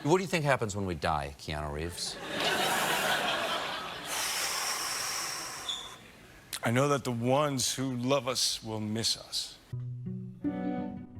What do you think happens when we die, Keanu Reeves? I know that the ones who love us will miss us.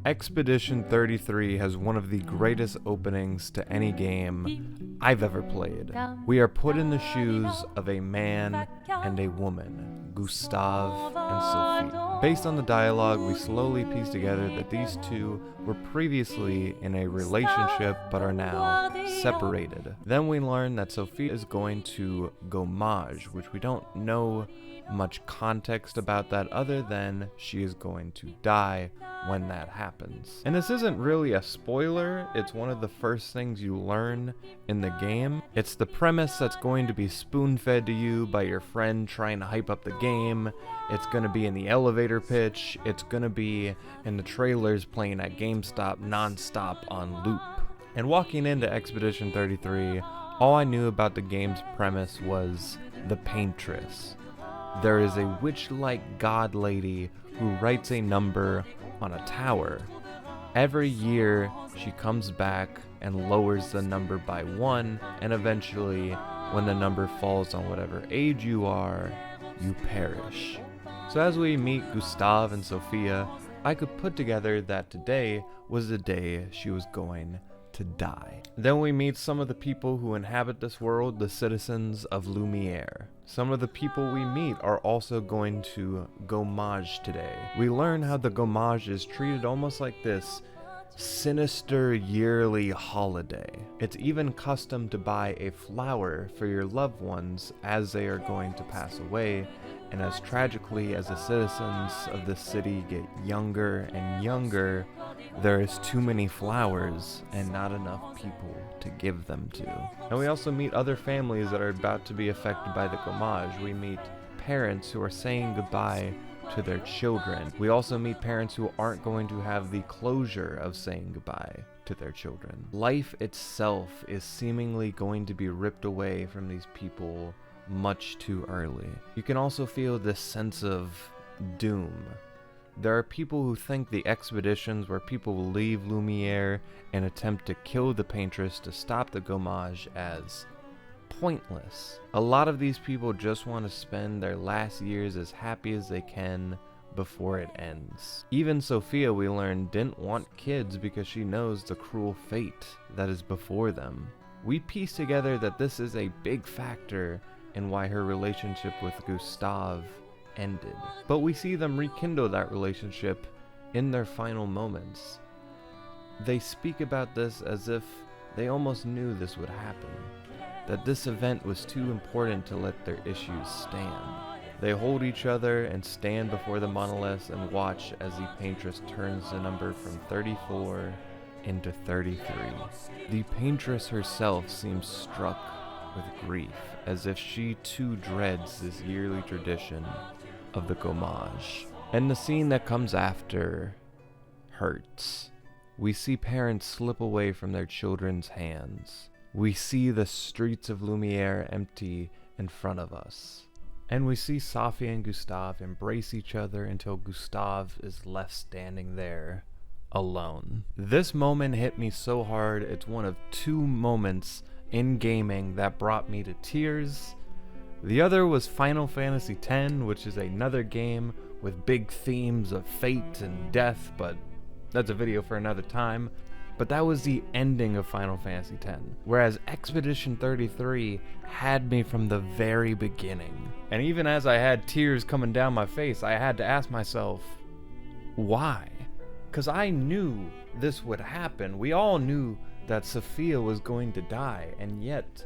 Expedition 33 has one of the greatest openings to any game I've ever played. We are put in the shoes of a man and a woman, Gustave and Sophie. Based on the dialogue, we slowly piece together that these two were previously in a relationship but are now separated. Then we learn that Sophie is going to Gommage, which we don't know much context about that other than she is going to die when that happens. And this isn't really a spoiler, it's one of the first things you learn in the game. It's the premise that's going to be spoon-fed to you by your friend trying to hype up the game. It's going to be in the elevator pitch. It's going to be in the trailers playing at GameStop non-stop on loop. And walking into Expedition 33, all I knew about the game's premise was the Paintress. There is a witch-like god lady who writes a number on a tower. Every year, she comes back and lowers the number by 1, and eventually, when the number falls on whatever age you are, you perish. So as we meet Gustave and Sophia, I could put together that today was the day she was going to die. Then we meet some of the people who inhabit this world, the citizens of Lumière. Some of the people we meet are also going to Gommage today. We learn how the Gommage is treated almost like this sinister yearly holiday. It's even custom to buy a flower for your loved ones as they are going to pass away, and as tragically as the citizens of the city get younger and younger, there is too many flowers and not enough people to give them to. And we also meet other families that are about to be affected by the Gommage. We meet parents who are saying goodbye to their children. We also meet parents who aren't going to have the closure of saying goodbye to their children. Life itself is seemingly going to be ripped away from these people much too early. You can also feel this sense of doom. There are people who think the expeditions where people will leave Lumière and attempt to kill the Paintress to stop the Gommage as pointless. A lot of these people just want to spend their last years as happy as they can before it ends. Even Sophia, we learn, didn't want kids because she knows the cruel fate that is before them. We piece together that this is a big factor in why her relationship with Gustave ended. But we see them rekindle that relationship in their final moments. They speak about this as if they almost knew this would happen, that this event was too important to let their issues stand. They hold each other and stand before the monolith and watch as the Paintress turns the number from 34 into 33. The Paintress herself seems struck with grief, as if she too dreads this yearly tradition of the Gommage. And the scene that comes after hurts. We see parents slip away from their children's hands. We see the streets of Lumière empty in front of us. And we see Sophie and Gustave embrace each other until Gustave is left standing there alone. This moment hit me so hard, it's one of 2 moments in gaming that brought me to tears. The other was Final Fantasy X, which is another game with big themes of fate and death, but that's a video for another time. But that was the ending of Final Fantasy X, whereas Expedition 33 had me from the very beginning. And even as I had tears coming down my face, I had to ask myself, why? Because I knew this would happen. We all knew that Sophia was going to die, and yet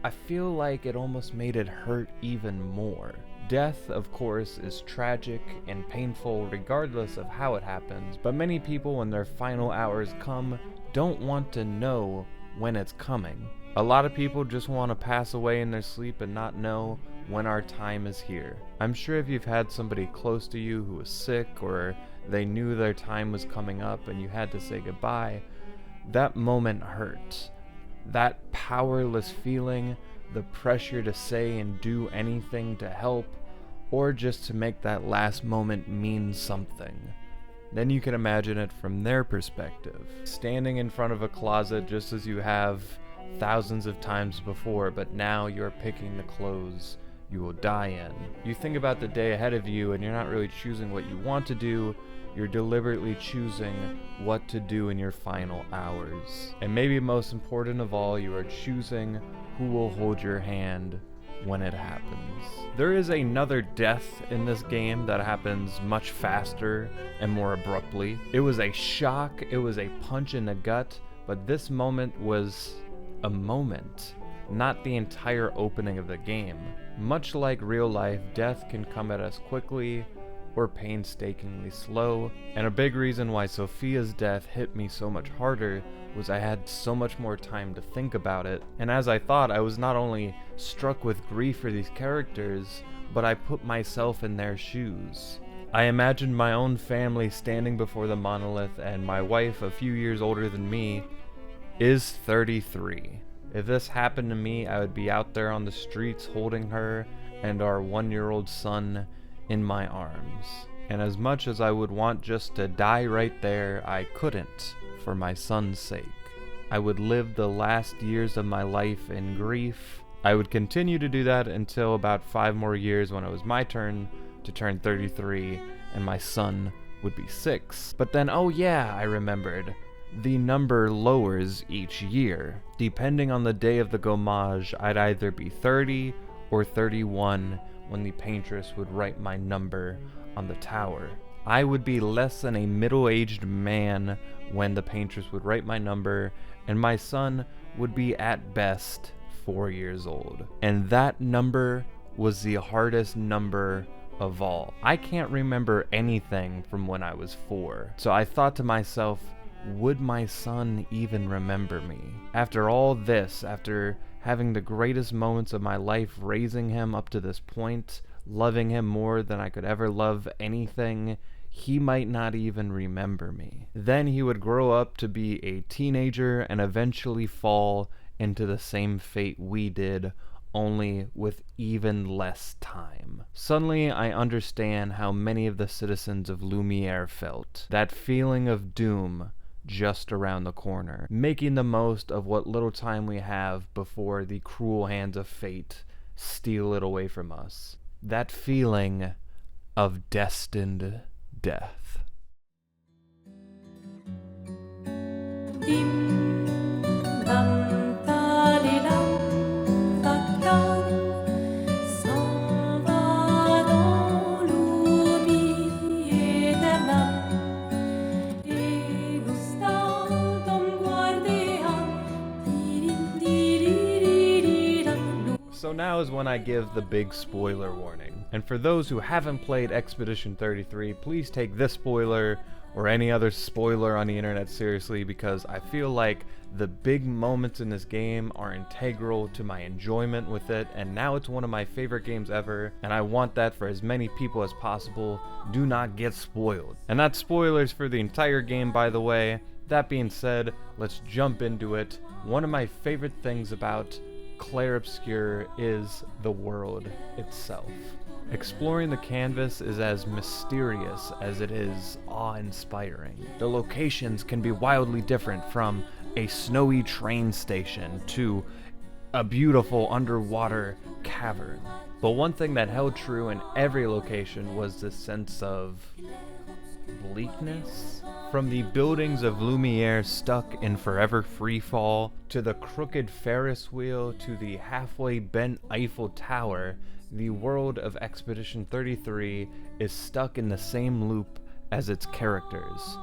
I feel like it almost made it hurt even more. Death, of course, is tragic and painful regardless of how it happens, but many people, when their final hours come, don't want to know when it's coming. A lot of people just want to pass away in their sleep and not know when our time is here. I'm sure if you've had somebody close to you who was sick, or they knew their time was coming up and you had to say goodbye, that moment hurt. That powerless feeling, the pressure to say and do anything to help, or just to make that last moment mean something. then you can imagine it from their perspective. Standing in front of a closet just as you have thousands of times before, but now you're picking the clothes you will die in. You think about the day ahead of you and you're not really choosing what you want to do, you're deliberately choosing what to do in your final hours. And maybe most important of all, you are choosing who will hold your hand when it happens. There is another death in this game that happens much faster and more abruptly. It was a shock, it was a punch in the gut, but this moment was a moment, not the entire opening of the game. Much like real life, death can come at us quickly or painstakingly slow, and a big reason why Sophia's death hit me so much harder was I had so much more time to think about it, and as I thought, I was not only struck with grief for these characters, but I put myself in their shoes. I imagined my own family standing before the monolith, and my wife, a few years older than me, is 33. If this happened to me, I would be out there on the streets holding her and our 1-year-old son in my arms. And as much as I would want just to die right there, I couldn't, for my son's sake. I would live the last years of my life in grief. I would continue to do that until about 5 more years when it was my turn to turn 33 and my son would be 6. But then, oh yeah, I remembered. The number lowers each year. Depending on the day of the gommage, I'd either be 30 or 31 when the paintress would write my number on the tower. I would be less than a middle-aged man when the paintress would write my number, and my son would be at best 4 years old. And that number was the hardest number of all. I can't remember anything from when I was 4, so I thought to myself, would my son even remember me? After all this, after having the greatest moments of my life, raising him up to this point, loving him more than I could ever love anything, he might not even remember me. Then he would grow up to be a teenager and eventually fall into the same fate we did, only with even less time. Suddenly, I understand how many of the citizens of Lumière felt. That feeling of doom just around the corner, making the most of what little time we have before the cruel hands of fate steal it away from us. That feeling of destined death. So now is when I give the big spoiler warning. And for those who haven't played Expedition 33, please take this spoiler or any other spoiler on the internet seriously, because I feel like the big moments in this game are integral to my enjoyment with it, and now it's one of my favorite games ever, and I want that for as many people as possible. Do not get spoiled. And that's spoilers for the entire game, by the way. That being said, let's jump into it. One of my favorite things about Clair Obscure is the world itself. Exploring the canvas is as mysterious as it is awe-inspiring. The locations can be wildly different, from a snowy train station to a beautiful underwater cavern. But one thing that held true in every location was this sense of bleakness. From the buildings of Lumière stuck in forever freefall, to the crooked Ferris wheel, to the halfway bent Eiffel Tower, the world of Expedition 33 is stuck in the same loop as its characters,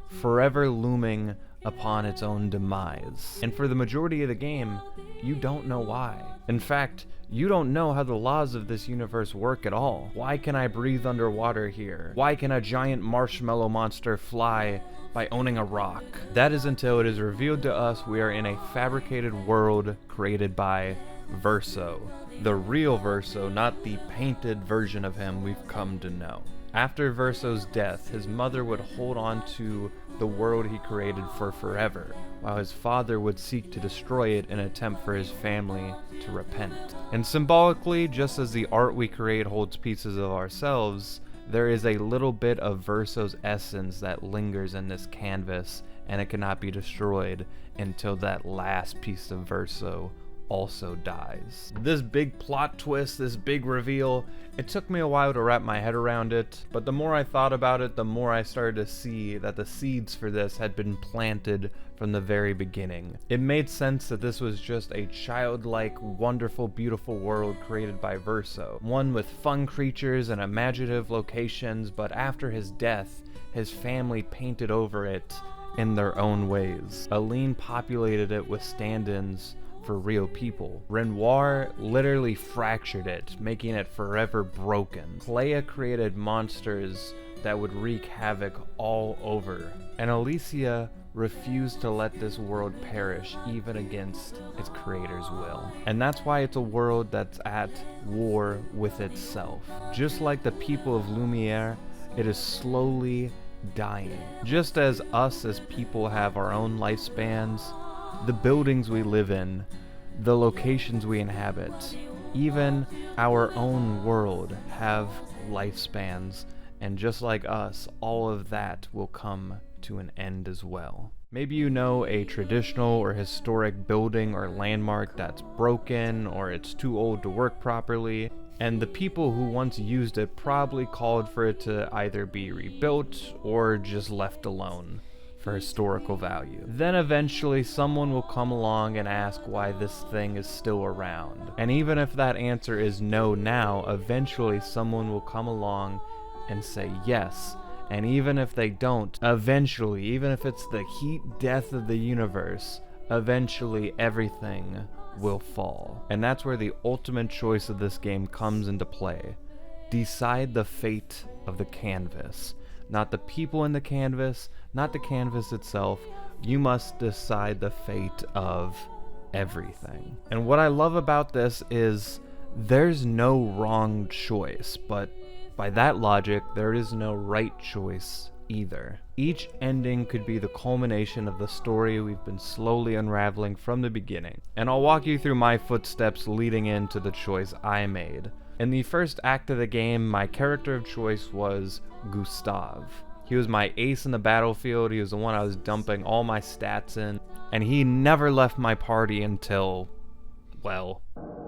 forever looming upon its own demise. And for the majority of the game, you don't know why. In fact, you don't know how the laws of this universe work at all. Why can I breathe underwater here? Why can a giant marshmallow monster fly by owning a rock? That is until it is revealed to us we are in a fabricated world created by Verso. The real Verso, not the painted version of him we've come to know. After Verso's death, his mother would hold on to the world he created for forever, while his father would seek to destroy it in an attempt for his family to repent. And symbolically, just as the art we create holds pieces of ourselves, there is a little bit of Verso's essence that lingers in this canvas, and it cannot be destroyed until that last piece of Verso also dies. This big plot twist, this big reveal, it took me a while to wrap my head around it, but the more I thought about it, the more I started to see that the seeds for this had been planted from the very beginning. It made sense that this was just a childlike, wonderful, beautiful world created by Verso, one with fun creatures and imaginative locations, but after his death, his family painted over it in their own ways. Aline populated it with stand-ins for real people. Renoir literally fractured it, making it forever broken. Clea created monsters that would wreak havoc all over. And Alicia refused to let this world perish even against its creator's will. And that's why it's a world that's at war with itself. Just like the people of Lumière, it is slowly dying. Just as us as people have our own lifespans, the buildings we live in, the locations we inhabit, even our own world have lifespans, and just like us, all of that will come to an end as well. Maybe you know a traditional or historic building or landmark that's broken or it's too old to work properly, and the people who once used it probably called for it to either be rebuilt or just left alone for historical value. Then eventually someone will come along and ask why this thing is still around. And even if that answer is no now, eventually someone will come along and say yes. And even if they don't, eventually, even if it's the heat death of the universe, eventually everything will fall. And that's where the ultimate choice of this game comes into play. Decide the fate of the canvas. Not the people in the canvas, not the canvas itself. You must decide the fate of everything. And what I love about this is there's no wrong choice, but by that logic, there is no right choice either. Each ending could be the culmination of the story we've been slowly unraveling from the beginning. And I'll walk you through my footsteps leading into the choice I made. In the first act of the game, my character of choice was Gustave. He was my ace in the battlefield, he was the one I was dumping all my stats in, and he never left my party until, well,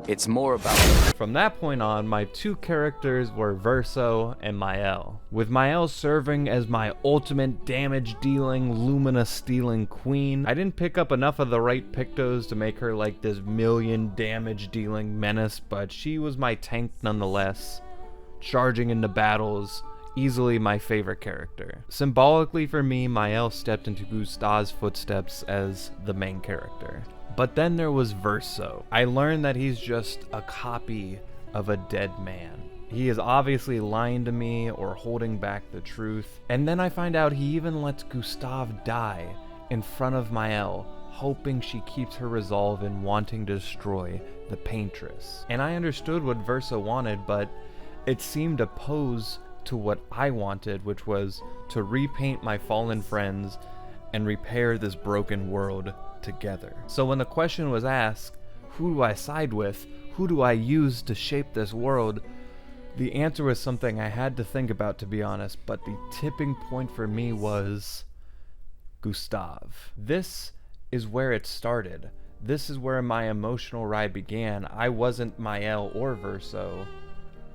It's more about... From that point on, my two characters were Verso and Maëlle, with Maëlle serving as my ultimate damage-dealing, Lumina-stealing queen. I didn't pick up enough of the right pictos to make her like this million damage-dealing menace, but she was my tank nonetheless, charging into battles, easily my favorite character. Symbolically for me, Maëlle stepped into Gustave's footsteps as the main character. But then there was Verso. I learned that he's just a copy of a dead man. He is obviously lying to me or holding back the truth. And then I find out he even lets Gustave die in front of Maëlle, hoping she keeps her resolve in wanting to destroy the paintress. And I understood what Verso wanted, but it seemed opposed to what I wanted, which was to repaint my fallen friends and repair this broken world together. So when the question was asked, who do I side with? Who do I use to shape this world? The answer was something I had to think about, to be honest, but the tipping point for me was Gustave. This is where it started. This is where my emotional ride began. I wasn't Maëlle or Verso.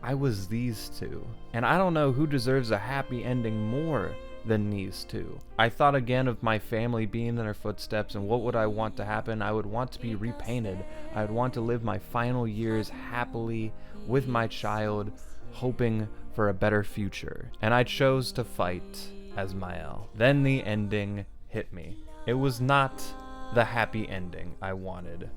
I was these two. And I don't know who deserves a happy ending more than these two. I thought again of my family being in their footsteps, and what would I want to happen? I would want to be repainted. I would want to live my final years happily with my child, hoping for a better future. And I chose to fight as Maëlle. Then the ending hit me. It was not the happy ending I wanted.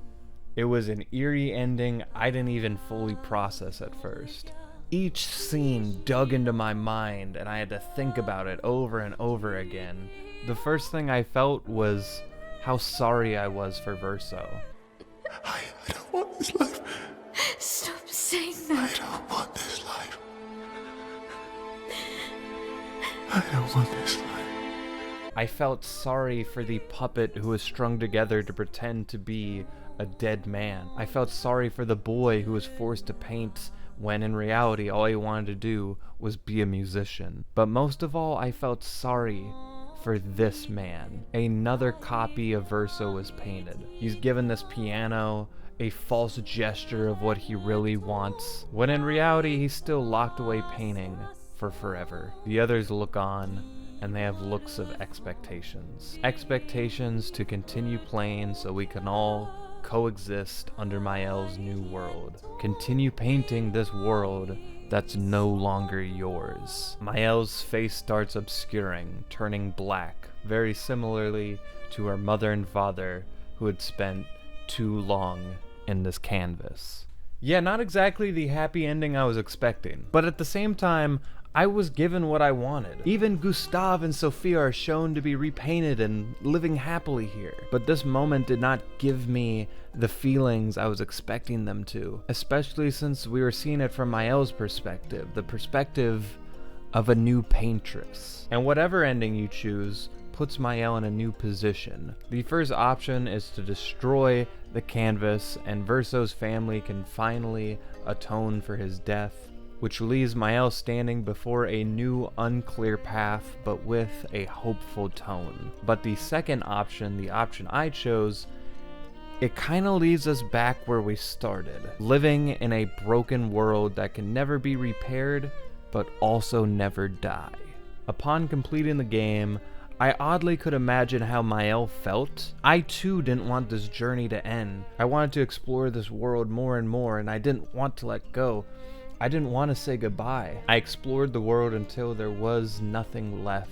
It was an eerie ending I didn't even fully process at first. Each scene dug into my mind, and I had to think about it over and over again. The first thing I felt was how sorry I was for Verso. I don't want this life. Stop saying that. I don't want this life. I don't want this life. I felt sorry for the puppet who was strung together to pretend to be a dead man. I felt sorry for the boy who was forced to paint when in reality all he wanted to do was be a musician. But most of all, I felt sorry for this man. Another copy of Verso was painted. He's given this piano a false gesture of what he really wants, when in reality he's still locked away painting for forever. The others look on, and they have looks of expectations. Expectations to continue playing so we can all coexist under Mael's new world. Continue painting this world that's no longer yours. Mael's face starts obscuring, turning black, very similarly to her mother and father who had spent too long in this canvas. Yeah, not exactly the happy ending I was expecting, but at the same time, I was given what I wanted. Even Gustave and Sophia are shown to be repainted and living happily here. But this moment did not give me the feelings I was expecting them to, especially since we were seeing it from Mael's perspective, the perspective of a new paintress. And whatever ending you choose puts Mael in a new position. The first option is to destroy the canvas, and Verso's family can finally atone for his death, which leaves Mael standing before a new unclear path, but with a hopeful tone. But the second option, the option I chose, it kind of leaves us back where we started, living in a broken world that can never be repaired, but also never die. Upon completing the game, I oddly could imagine how Mael felt. I too didn't want this journey to end. I wanted to explore this world more and more, and I didn't want to let go. I didn't want to say goodbye. I explored the world until there was nothing left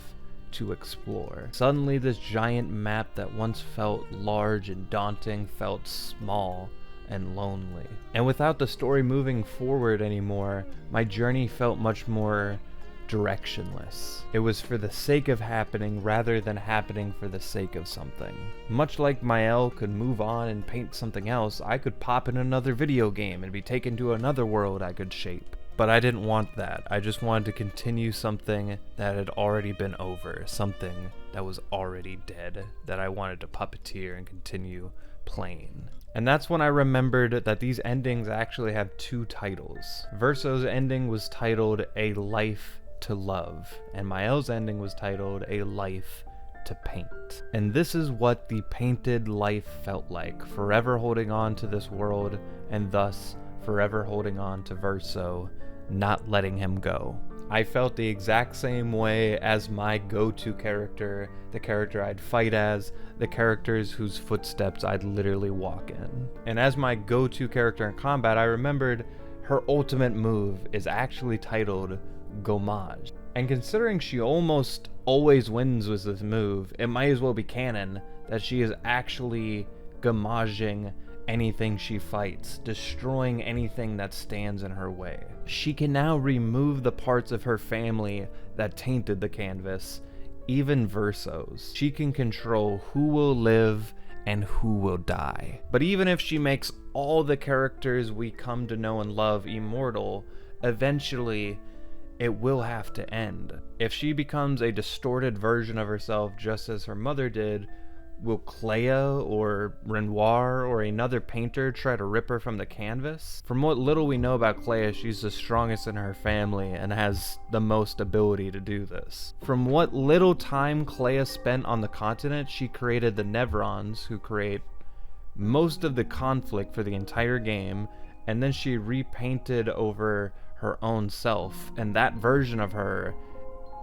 to explore. Suddenly, this giant map that once felt large and daunting felt small and lonely. And without the story moving forward anymore, my journey felt much more directionless. It was for the sake of happening rather than happening for the sake of something. Much like Mael could move on and paint something else, I could pop in another video game and be taken to another world I could shape. But I didn't want that. I just wanted to continue something that had already been over, something that was already dead, that I wanted to puppeteer and continue playing. And that's when I remembered that these endings actually have two titles. Verso's ending was titled A Life to Love, and Mael's ending was titled A Life to Paint. And this is what the painted life felt like, forever holding on to this world, and thus forever holding on to Verso, not letting him go. I felt the exact same way as my go-to character, the character I'd fight as, the characters whose footsteps I'd literally walk in. And as my go-to character in combat, I remembered her ultimate move is actually titled Gommage. And considering she almost always wins with this move, it might as well be canon that she is actually gommaging anything she fights, destroying anything that stands in her way. She can now remove the parts of her family that tainted the canvas, even Verso's. She can control who will live and who will die. But even if she makes all the characters we come to know and love immortal, eventually it will have to end. If she becomes a distorted version of herself just as her mother did, will Clair or Renoir or another painter try to rip her from the canvas? From what little we know about Clair, she's the strongest in her family and has the most ability to do this. From what little time Clair spent on the continent, she created the Nevrons, who create most of the conflict for the entire game, and then she repainted over her own self, and that version of her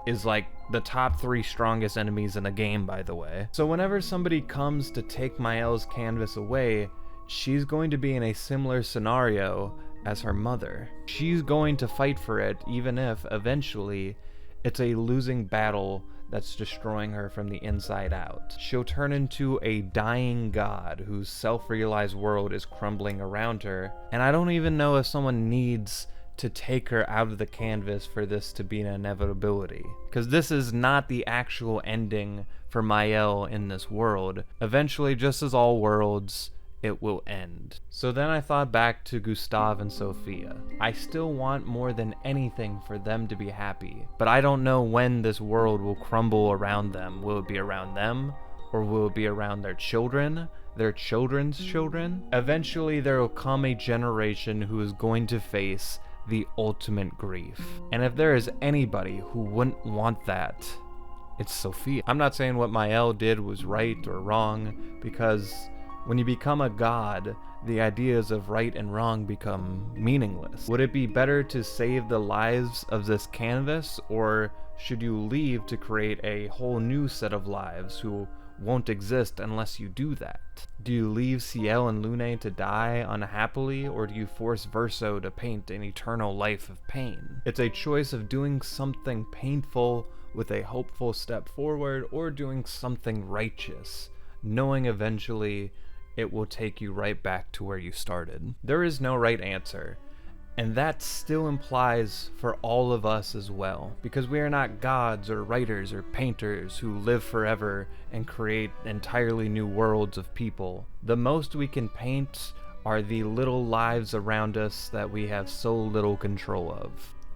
is like the top 3 strongest enemies in the game, by the way. So whenever somebody comes to take Mael's canvas away, she's going to be in a similar scenario as her mother. She's going to fight for it, even if eventually it's a losing battle that's destroying her from the inside out. She'll turn into a dying god whose self-realized world is crumbling around her, and I don't even know if someone needs to take her out of the canvas for this to be an inevitability, because this is not the actual ending for Mael in this world. Eventually, just as all worlds, it will end. So then I thought back to Gustave and Sophia. I still want more than anything for them to be happy, but I don't know when this world will crumble around them. Will it be around them, or will it be around their children, their children's children? Eventually there will come a generation who is going to face the ultimate grief. And if there is anybody who wouldn't want that, it's Sophia. I'm not saying what Mael did was right or wrong, because when you become a god, the ideas of right and wrong become meaningless. Would it be better to save the lives of this canvas, or should you leave to create a whole new set of lives who won't exist unless you do that? Do you leave Ciel and Lune to die unhappily, or do you force Verso to paint an eternal life of pain? It's a choice of doing something painful with a hopeful step forward, or doing something righteous, knowing eventually it will take you right back to where you started. There is no right answer, and that still implies for all of us as well, because we are not gods or writers or painters who live forever and create entirely new worlds of people. The most we can paint are the little lives around us that we have so little control of.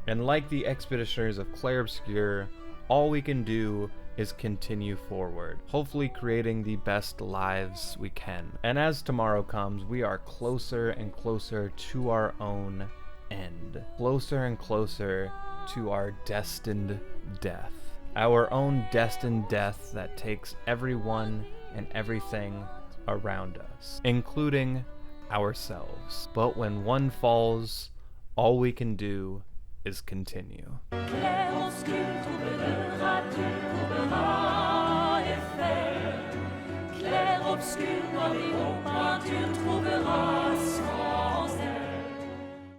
And like the expeditioners of Clair Obscure, all we can do is continue forward, hopefully creating the best lives we can. And as tomorrow comes, we are closer and closer to our own end, closer and closer to our destined death, our own destined death that takes everyone and everything around us, including ourselves. But when one falls, all we can do is continue. Clair obscur, trouveras-tu, trouveras effet. Clair obscur, dans les hauts peintures trouveras